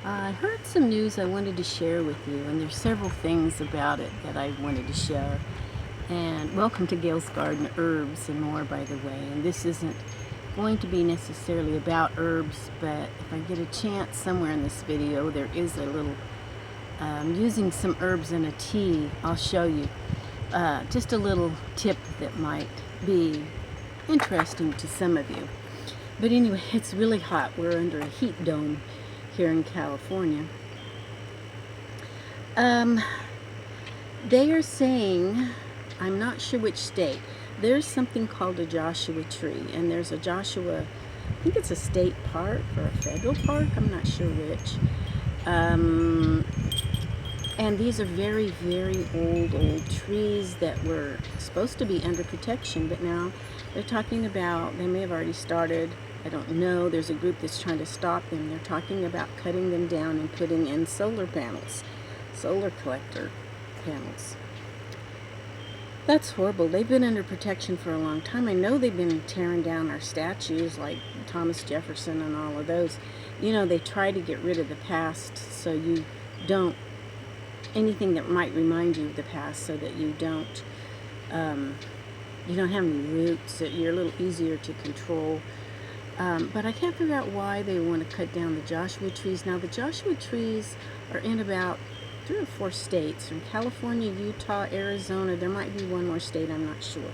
I heard some news I wanted to share with you, and there's several things about it that I wanted to share. And welcome to Gail's Garden Herbs and More, by the way. And this isn't going to be necessarily about herbs, but if I get a chance somewhere in this video, there is a little using some herbs in a tea. I'll show you just a little tip that might be interesting to some of you. But anyway, it's really hot. We're under a heat dome here in California. They are saying, I'm not sure which state, there's something called a Joshua tree, and there's a Joshua, I think it's a state park or a federal park, I'm not sure which. And these are very, very old trees that were supposed to be under protection, but now they're talking about, they may have already started, I don't know, there's a group that's trying to stop them. They're talking about cutting them down and putting in solar panels, solar collector panels. That's horrible. They've been under protection for a long time. I know they've been tearing down our statues like Thomas Jefferson and all of those. You know, they try to get rid of the past so you don't, anything that might remind you of the past, so that you don't have any roots, that you're a little easier to control. But I can't figure out why they want to cut down the Joshua trees. Now, the Joshua trees are in about 3 or 4 states, from California, Utah, Arizona. There might be one more state, I'm not sure.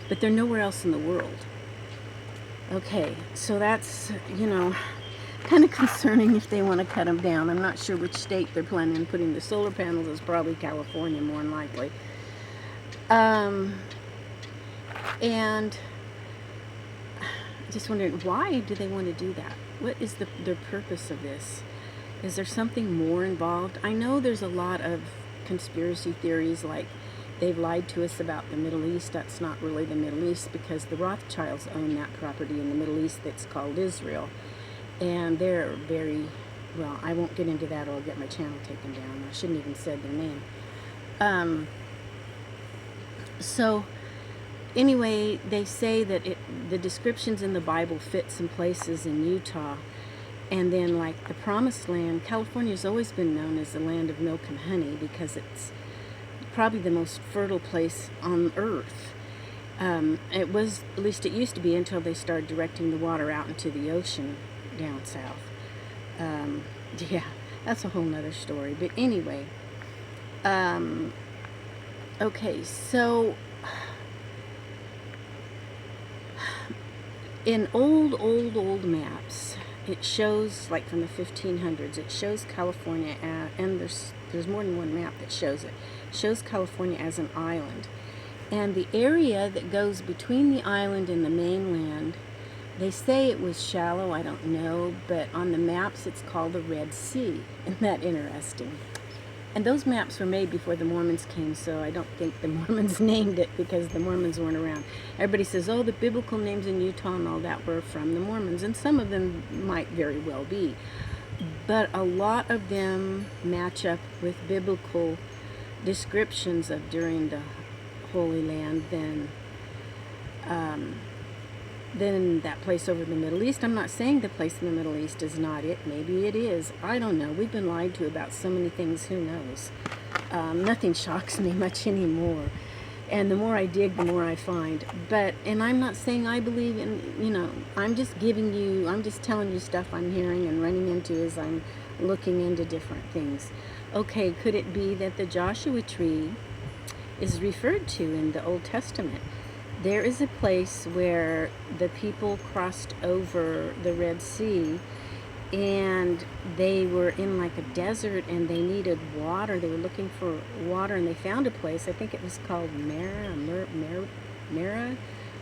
But they're nowhere else in the world. Okay, so that's, kind of concerning if they want to cut them down. I'm not sure which state they're planning on putting the solar panels. It's probably California, more than likely. And just wondering, why do they want to do that? What is their purpose of this? Is there something more involved? I know there's a lot of conspiracy theories, like they've lied to us about the Middle East. That's not really the Middle East, because the Rothschilds own that property in the Middle East that's called Israel. And they're very, well, I won't get into that or I'll get my channel taken down. I shouldn't even said their name. So anyway, they say that the descriptions in the Bible fit some places in Utah. And then, like the Promised Land, California's always been known as the land of milk and honey because it's probably the most fertile place on earth. It was, at least it used to be, until they started directing the water out into the ocean down south. Yeah, that's a whole nother story. But anyway, okay, so in old maps, it shows, like from the 1500s, it shows California and there's more than one map that shows it. It shows California as an island. And the area that goes between the island and the mainland, they say it was shallow, I don't know, but on the maps it's called the Red Sea. Isn't that interesting? And those maps were made before the Mormons came, so I don't think the Mormons named it because the Mormons weren't around. Everybody says, oh, the biblical names in Utah and all that were from the Mormons, and some of them might very well be. But a lot of them match up with biblical descriptions of during the Holy Land than that place over in the Middle East. I'm not saying the place in the Middle East is not it. Maybe it is. I don't know. We've been lied to about so many things. Who knows? Nothing shocks me much anymore. And the more I dig, the more I find. And I'm not saying I believe in, I'm just telling you stuff I'm hearing and running into as I'm looking into different things. Okay, could it be that the Joshua tree is referred to in the Old Testament? There is a place where the people crossed over the Red Sea, and they were in like a desert and they needed water. They were looking for water, and they found a place. I think it was called Mara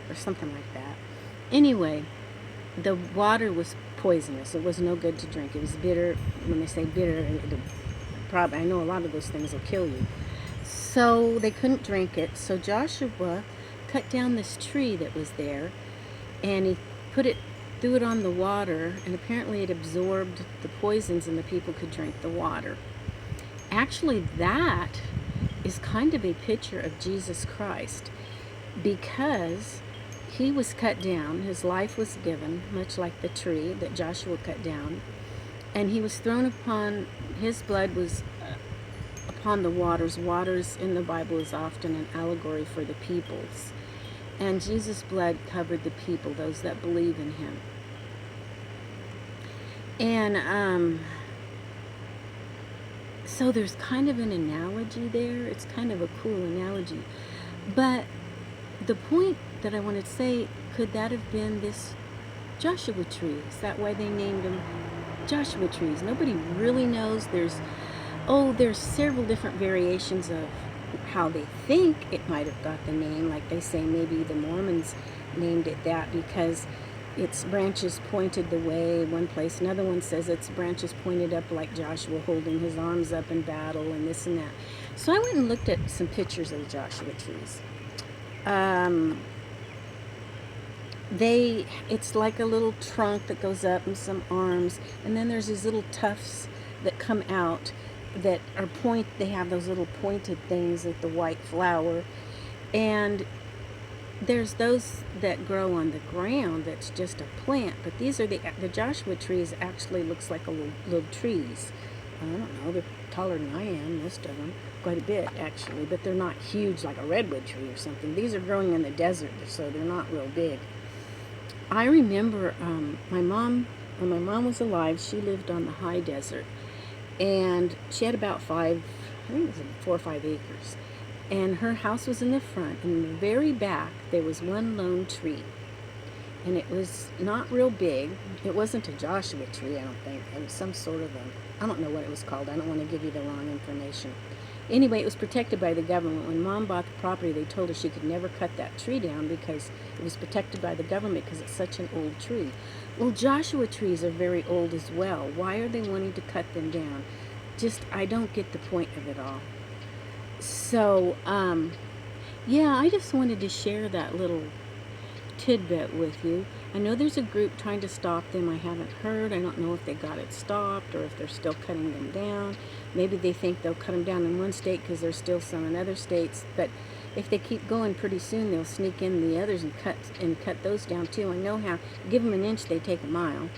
or something like that. Anyway, the water was poisonous. It was no good to drink. It was bitter. When they say bitter, I know a lot of those things will kill you. So they couldn't drink it. So Joshua cut down this tree that was there, and he threw it on the water, and apparently it absorbed the poisons and the people could drink the water. Actually, that is kind of a picture of Jesus Christ, because he was cut down, his life was given, much like the tree that Joshua cut down, and he was thrown upon, his blood was upon the waters. Waters in the Bible is often an allegory for the peoples. And Jesus' blood covered the people, those that believe in him. And so there's kind of an analogy there. It's kind of a cool analogy. But the point that I wanted to say, could that have been this Joshua tree? Is that why they named them Joshua trees? Nobody really knows. There's several different variations of how they think it might have got the name. Like they say maybe the Mormons named it that because its branches pointed the way one place. Another one says its branches pointed up like Joshua holding his arms up in battle and this and that. So I went and looked at some pictures of the Joshua trees. It's like a little trunk that goes up and some arms, and then there's these little tufts that come out that are they have those little pointed things like the white flower, and there's those that grow on the ground that's just a plant, but these are the Joshua trees actually looks like a little trees. I don't know, they're taller than I am, most of them, quite a bit actually, but they're not huge like a redwood tree or something. These are growing in the desert, so they're not real big. I remember when my mom was alive, she lived on the high desert, and she had about 4 or 5 acres. And her house was in the front, and in the very back there was one lone tree, and it was not real big. It wasn't a Joshua tree, I don't think. It was some sort of I don't know what it was called. I don't want to give you the wrong information. Anyway, it was protected by the government. When Mom bought the property, they told her she could never cut that tree down because it was protected by the government because it's such an old tree. Well, Joshua trees are very old as well. Why are they wanting to cut them down? I don't get the point of it all. So, yeah, I just wanted to share that little tidbit with you. I know there's a group trying to stop them. I haven't heard. I don't know if they got it stopped or if they're still cutting them down. Maybe they think they'll cut them down in one state because there's still some in other states. But if they keep going, pretty soon they'll sneak in the others and cut those down too. I know how. Give them an inch, they take a mile.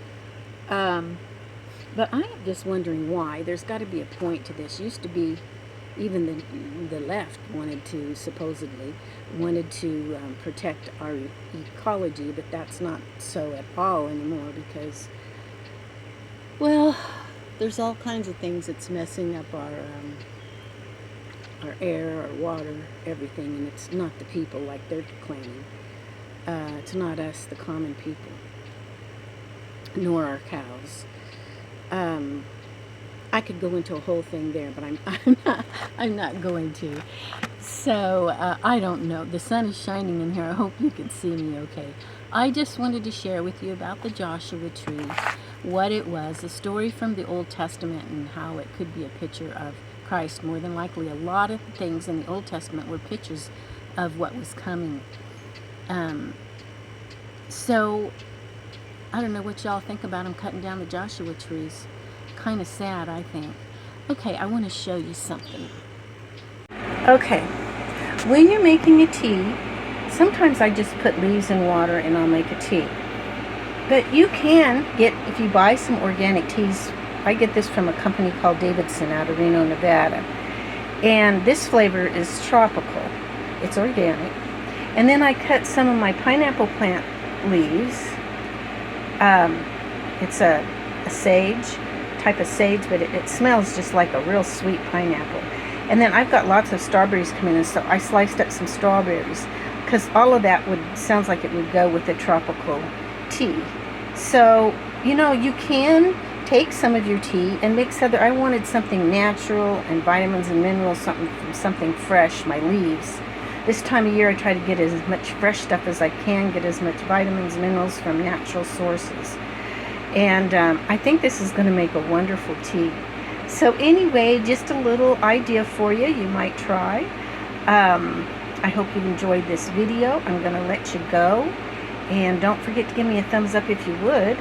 But I am just wondering why. There's got to be a point to this. Used to be, even the left supposedly wanted to protect our ecology, but that's not so at all anymore because, well, there's all kinds of things that's messing up our air, our water, everything, and it's not the people like they're claiming. It's not us, the common people, nor our cows. I could go into a whole thing there, but I'm not going to. So I don't know. The sun is shining in here. I hope you can see me okay. I just wanted to share with you about the Joshua tree, what it was, a story from the Old Testament, and how it could be a picture of Christ. More than likely, a lot of things in the Old Testament were pictures of what was coming. So I don't know what y'all think about them cutting down the Joshua trees. Kind of sad, I think. Okay, I want to show you something. Okay, when you're making a tea, sometimes I just put leaves in water and I'll make a tea. But you can get, if you buy some organic teas, I get this from a company called Davidson out of Reno, Nevada. And this flavor is tropical. It's organic. And then I cut some of my pineapple plant leaves. It's a sage, type of sage, but it smells just like a real sweet pineapple. And then I've got lots of strawberries coming in, so I sliced up some strawberries because all of that sounds like it would go with a tropical tea. So, you know, you can take some of your tea and mix other. I wanted something natural and vitamins and minerals, something fresh, my leaves. This time of year I try to get as much fresh stuff as I can, get as much vitamins, minerals from natural sources. And I think this is going to make a wonderful tea. So anyway, just a little idea for you. You might try. I hope you enjoyed this video. I'm going to let you go. And don't forget to give me a thumbs up if you would.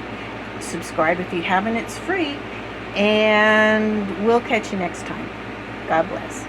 Subscribe if you haven't. It's free. And we'll catch you next time. God bless.